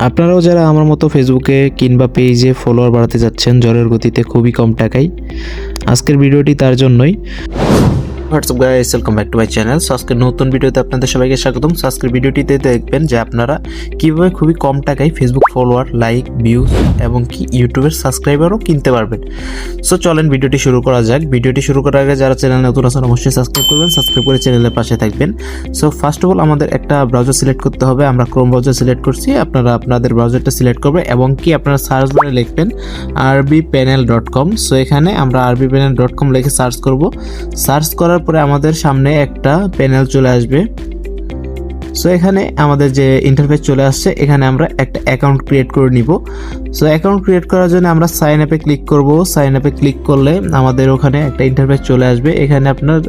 আপনারাও যারা আমার মতো ফেসবুকে কিংবা পেজে ফলোয়ার বাড়াতে যাচ্ছেন ঝড়ের গতিতে খুবই কম টাকায়, আজকের ভিডিওটি তার জন্যই। WhatsApp guys, welcome back to my channel. So আজকের নতুন ভিডিওতে আপনাদের সবাইকে স্বাগতম। সো আজকের ভিডিওটিতে দেখবেন যে আপনারা কীভাবে খুবই কম টাকায় ফেসবুক ফলোয়ার, লাইক, ভিউজ এবং কি ইউটিউবের সাবস্ক্রাইবারও কিনতে পারবেন। সো চলেন ভিডিওটি শুরু করা যাক। ভিডিওটি শুরু করার আগে যারা চ্যানেল নতুন আছেন অবশ্যই সাবস্ক্রাইব করবেন, সাবস্ক্রাইব করে চ্যানেলের পাশে থাকবেন। সো ফার্স্ট অফ অল আমাদের একটা ব্রাউজার সিলেক্ট করতে হবে। আমরা ক্রোম ব্রাউজার সিলেক্ট করছি, আপনারা আপনাদের ব্রাউজারটা সিলেক্ট করবেন এবং কি আপনারা সার্চ বারে লিখবেন rbpanel.com। সো এখানে আমরা rbpanel.com লিখে সার্চ করব। সার্চ করার পরে আমাদের সামনে একটা প্যানেল চলে আসবে। সো এখানে আমাদের যে ইন্টারফেস চলে আসছে, এখানে আমরা একটা অ্যাকাউন্ট ক্রিয়েট করে নিব। সো অ্যাকাউন্ট ক্রিয়েট করার জন্য আমরা সাইন আপে ক্লিক করব। সাইন আপে ক্লিক করলে আমাদের ওখানে একটা ইন্টারফেস চলে আসবে। এখানে আপনার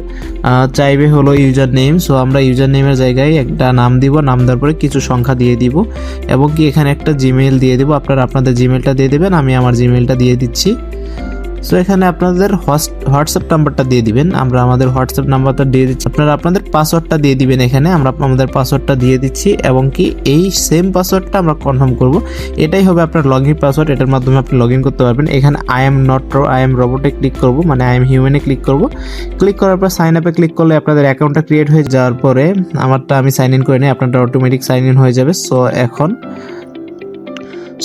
চাইবে হলো ইউজার নেম। সো আমরা ইউজার নেমের জায়গায় একটা নাম দিব, নাম দেওয়ার পরে কিছু সংখ্যা দিয়ে দিব এবং কি এখানে একটা জিমেইল দিয়ে দিব। আপনারা আপনাদের জিমেইলটা দিয়ে দেবেন, আমি আমার জিমেইলটা দিয়ে দিচ্ছি। সো এখানে আপনাদের হোয়াটসঅ্যাপ নাম্বারটা দিয়ে দিবেন, আমরা আমাদের হোয়াটসঅ্যাপ নাম্বারটা দিয়ে দিচ্ছি। আপনারা আপনাদের পাসওয়ার্ডটা দিয়ে দিবেন। এখানে আমরা আমাদের পাসওয়ার্ডটা দিয়ে দিচ্ছি এবং কি এই সেম পাসওয়ার্ডটা আমরা কনফার্ম করব। এটাই হবে আপনার লগ ইন পাসওয়ার্ড, এটার মাধ্যমে আপনি লগ ইন করতে পারবেন। এখানে আই এম রোবটে ক্লিক করব, মানে আই এম হিউম্যানে ক্লিক করব। ক্লিক করার পর সাইন আপে ক্লিক করলে আপনাদের অ্যাকাউন্টটা ক্রিয়েট হয়ে যাওয়ার পরে আমারটা আমি সাইন ইন করে নিই, আপনারটা অটোমেটিক সাইন ইন হয়ে যাবে।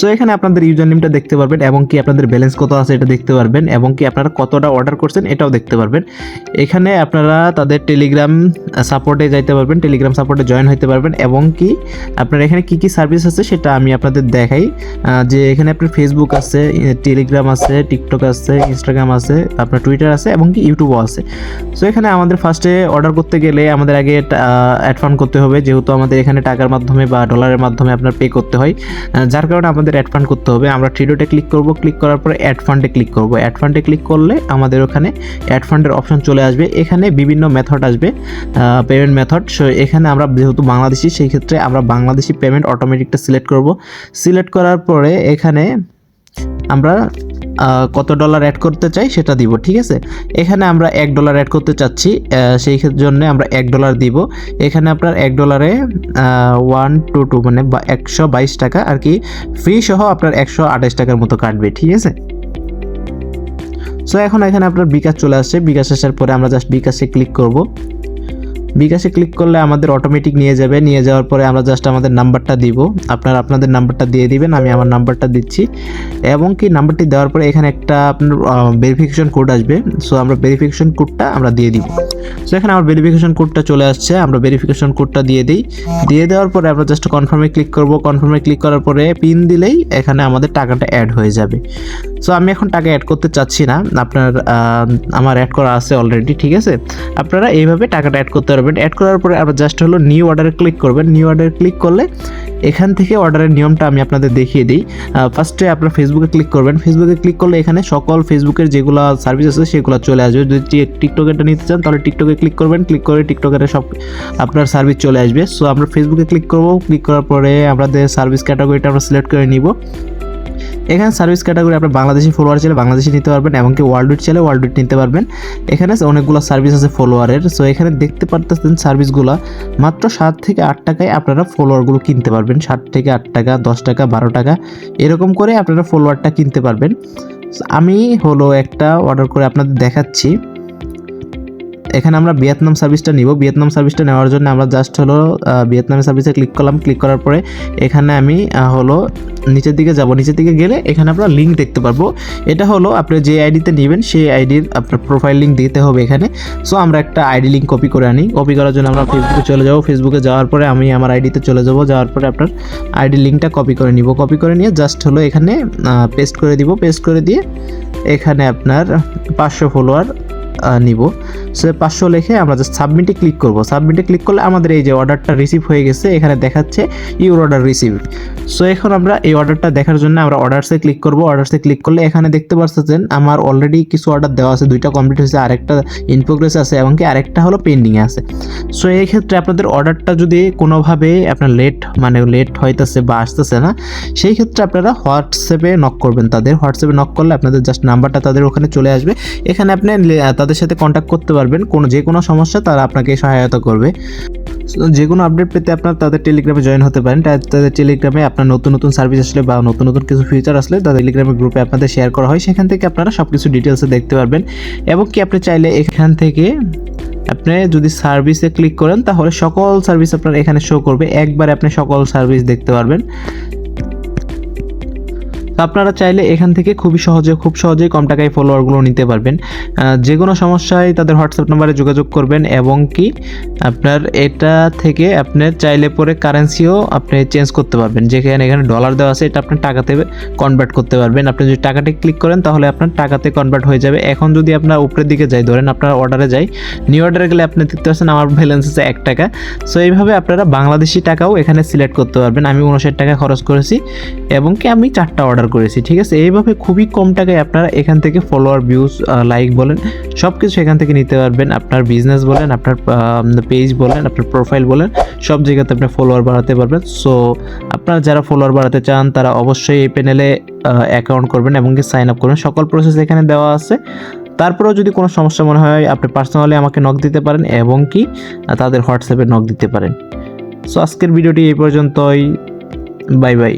সো এখানে আপনাদের ইউজার নেমটা দেখতে পারবেন এবং কি আপনাদের ব্যালেন্স কত আছে এটা দেখতে পারবেন এবং কি আপনারা কতটা অর্ডার করছেন এটাও দেখতে পারবেন। এখানে আপনারা তাদের টেলিগ্রাম সাপোর্টে যাইতে পারবেন, টেলিগ্রাম সাপোর্টে জয়েন হতে পারবেন এবং কি আপনার এখানে কি কি সার্ভিস আছে সেটা আমি আপনাদের দেখাই। যে এখানে আপনার ফেসবুক আছে, টেলিগ্রাম আছে, টিকটক আছে, ইনস্টাগ্রাম আছে, আপনার টুইটার আছে এবং কি ইউটিউবও আছে। সো এখানে আমাদের ফার্স্টে অর্ডার করতে গেলে আমাদের আগে অ্যাড ফান্ড করতে হবে, যেহেতু আমাদের এখানে টাকার মাধ্যমে বা ডলারের মাধ্যমে আপনার পে করতে হয়, যার কারণে আমাদের অ্যাড ফান্ড করতে হবে। আমরা থ্রি ডটে ক্লিক করব, ক্লিক করার পরে অ্যাড ফান্ডে ক্লিক করব। অ্যাড ফান্ডে ক্লিক করলে আমাদের ওখানে অ্যাড ফান্ডের অপশন চলে আসবে। এখানে বিভিন্ন মেথড আসবে, পেমেন্ট মেথড। সো এখানে আমরা যেহেতু বাংলাদেশি, সেই ক্ষেত্রে আমরা বাংলাদেশি পেমেন্ট অটোমেটিকটা সিলেক্ট করব। সিলেক্ট করার পরে এখানে আমরা কত ডলার অ্যাড করতে চাই সেটা দিব, ঠিক আছে। এখানে আমরা $1 অ্যাড করতে চাচ্ছি, সেই জন্য আমরা $1 দিব। এখানে আপনার $1 122 মানে 122 টাকা আর কি, ফ্রি সহ আপনার 128 টাকার মতো কাটবে, ঠিক আছে। সো এখন এখানে আপনার বিকাশ চলে আসছে। বিকাশ আসার পরে আমরা জাস্ট বিকাশে ক্লিক করব। বিকাশে ক্লিক করলে আমাদের অটোমেটিক নিয়ে যাবে। নিয়ে যাওয়ার পরে আমরা জাস্ট আমাদের নাম্বারটা দিব, আপনারা আপনাদের নাম্বারটা দিয়ে দিবেন, আমি আমার নাম্বারটা দিচ্ছি এবং কি নাম্বারটি দেওয়ার পরে এখানে একটা আপনার ভেরিফিকেশন কোড আসবে। সো আমরা ভেরিফিকেশন কোডটা আমরা দিয়ে দিব। সো এখানে আমার ভেরিফিকেশন কোডটা চলে আসছে, আমরা ভেরিফিকেশন কোডটা দিয়ে দিই। দিয়ে দেওয়ার পরে আমরা জাস্ট কনফার্মে ক্লিক করব। কনফার্মে ক্লিক করার পরে পিন দিলেই এখানে আমাদের টাকাটা অ্যাড হয়ে যাবে। সো আমি এখন টাকা অ্যাড করতে চাচ্ছি না, আপনার আমার অ্যাড করা আছে অলরেডি, ঠিক আছে। আপনারা এইভাবে টাকাটা অ্যাড করতে পারবেন। অ্যাড করার পরে আমরা জাস্ট হলো নিউ অর্ডারে ক্লিক করবেন। নিউ অর্ডারে ক্লিক করলে এখান থেকে অর্ডারের নিয়মটা আমি আপনাদের দেখিয়ে দিই। ফার্স্টে আপনারা ফেসবুকে ক্লিক করবেন। ফেসবুকে ক্লিক করলে এখানে সকল ফেসবুকের যেগুলো সার্ভিস আছে সেগুলো চলে আসবে। যদি টিকটকেরটা নিতে চান তাহলে টিকটকে ক্লিক করবেন, ক্লিক করে টিকটকের সব আপনার সার্ভিস চলে আসবে। সো আমরা ফেসবুকে ক্লিক করব। ক্লিক করার পরে আমাদের সার্ভিস ক্যাটাগরিটা আমরা সিলেক্ট করে নিব। এখানে সার্ভিস ক্যাটাগরি আপনার বাংলাদেশি ফলোয়ার চাইলে বাংলাদেশি নিতে পারবেন এবং কি ওয়ার্ল্ড উইড চাইলে ওয়ার্ল্ড উইড নিতে পারবেন। এখানে অনেকগুলো সার্ভিস আছে ফলোয়ারের। সো এখানে দেখতে পারতেছেন সার্ভিসগুলো মাত্র 7 থেকে 8 টাকায় আপনারা ফলোয়ারগুলো কিনতে পারবেন। 7 থেকে 8 টাকা, 10 টাকা, 12 টাকা এরকম করে আপনারা ফলোয়ারটা কিনতে পারবেন। আমি হলো একটা অর্ডার করে আপনাদের দেখাচ্ছি। এখানে আমরা ভিয়েতনাম সার্ভিসটা নিব। ভিয়েতনাম সার্ভিসটা নেওয়ার জন্য আমরা জাস্ট হলো ভিয়েতনামের সার্ভিসে ক্লিক করলাম। ক্লিক করার পরে এখানে আমি হলো নিচের দিকে যাব। নিচের দিকে গেলে এখানে আপনারা লিঙ্ক দেখতে পারবো। এটা হলো আপনি যে আইডিতে নেবেন সেই আইডির আপনার প্রোফাইল লিঙ্ক দিতে হবে এখানে। সো আমরা একটা আইডি লিঙ্ক কপি করে আনি। কপি করার জন্য আমরা ফেসবুকে চলে যাব। ফেসবুকে যাওয়ার পরে আমি আমার আইডিতে চলে যাব। যাওয়ার পরে আপনার আইডি লিঙ্কটা কপি করে নিব। কপি করে নিয়ে জাস্ট হলো এখানে পেস্ট করে দিব। পেস্ট করে দিয়ে এখানে আপনার 500 ফলোয়ার নিব। সো 500 লিখে আমরা জাস্ট সাবমিটে ক্লিক করব। সাবমিটে ক্লিক করলে আমাদের এই যে অর্ডারটা রিসিভ হয়ে গেছে এখানে দেখাচ্ছে ইউর অর্ডার রিসিভ। সো এখন আমরা এই অর্ডারটা দেখার জন্য আমরা অর্ডারসে ক্লিক করব। অর্ডারসে ক্লিক করলে এখানে দেখতে পাচ্ছেন আমার অলরেডি কিছু অর্ডার দেওয়া আছে, 2টা কমপ্লিট হয়েছে, আরেকটা ইন প্রোগ্রেস আছে এবং কি আরেকটা হলো পেন্ডিংয়ে আছে। সো এই ক্ষেত্রে আপনাদের অর্ডারটা যদি কোনোভাবে আপনার লেট হইতেছে বা আসতেছে না, সেই ক্ষেত্রে আপনারা হোয়াটসঅ্যাপে নক করবেন। হোয়াটসঅ্যাপে নক করলে আপনাদের জাস্ট নাম্বারটা তাদের ওখানে চলে আসবে। এখানে আপনি তাদের সাথে কন্ট্যাক্ট করতে পারবেন, যে কোনো সমস্যা তারা আপনাকে সহায়তা করবে। যে কোনো আপডেট পেতে আপনার তাদের টেলিগ্রামে জয়েন হতে পারেন। তাদের টেলিগ্রামে আপনার নতুন নতুন সার্ভিস আসলে বা নতুন নতুন কিছু ফিচার আসলে তাদের টেলিগ্রামের গ্রুপে আপনাদের শেয়ার করা হয়, সেখান থেকে আপনারা সব কিছু ডিটেলসে দেখতে পারবেন। এবং কি আপনি চাইলে এখান থেকে আপনি যদি সার্ভিসে ক্লিক করেন তাহলে সকল সার্ভিস আপনার এখানে শো করবে, একবারে আপনি সকল সার্ভিস দেখতে পারবেন। তো আপনারা চাইলে এখান থেকে খুব সহজেই কম টাকায় ফলোয়ারগুলো নিতে পারবেন। যে কোনো সমস্যায় তাদের হোয়াটসঅ্যাপ নাম্বারে যোগাযোগ করবেন এবং কি আপনার এটা থেকে আপনার চাইলে পরে কারেন্সিও আপনি চেঞ্জ করতে পারবেন। যেখানে এখানে ডলার দেওয়া আছে এটা আপনি টাকাতে কনভার্ট করতে পারবেন। আপনি যদি টাকাতে ক্লিক করেন তাহলে আপনার টাকাতে কনভার্ট হয়ে যাবে। এখন যদি আপনার উপরের দিকে যাই, ধরেন আপনার অর্ডারে যাই, নিউ অর্ডারে গেলে আপনি দেখতে পাচ্ছেন আমার ব্যালেন্স আছে 1 টাকা। সো এইভাবে আপনারা বাংলাদেশি টাকাও এখানে সিলেক্ট করতে পারবেন। আমি 59 টাকা খরচ করেছি এবং কি আমি 4টা অর্ডার করেছি, ঠিক আছে। এইভাবে খুবই কম টাকায় আপনারা এখান থেকে ফলোয়ার, ভিউজ, লাইক বলেন সব কিছু এখান থেকে নিতে পারবেন। আপনার বিজনেস বলেন, আপনার পেজ বলেন, আপনার প্রোফাইল বলেন, সব জায়গাতে আপনি ফলোয়ার বাড়াতে পারবেন। সো আপনারা যারা ফলোয়ার বাড়াতে চান তারা অবশ্যই এই প্যানেলে অ্যাকাউন্ট করবেন এবং কি সাইন আপ করবেন। সকল প্রসেস এখানে দেওয়া আছে। তারপরেও যদি কোনো সমস্যা মনে হয় আপনি পার্সোনালি আমাকে নক দিতে পারেন এবং কি তাদের হোয়াটসঅ্যাপে নক দিতে পারেন। সো আজকের ভিডিওটি এই পর্যন্তই। Bye bye.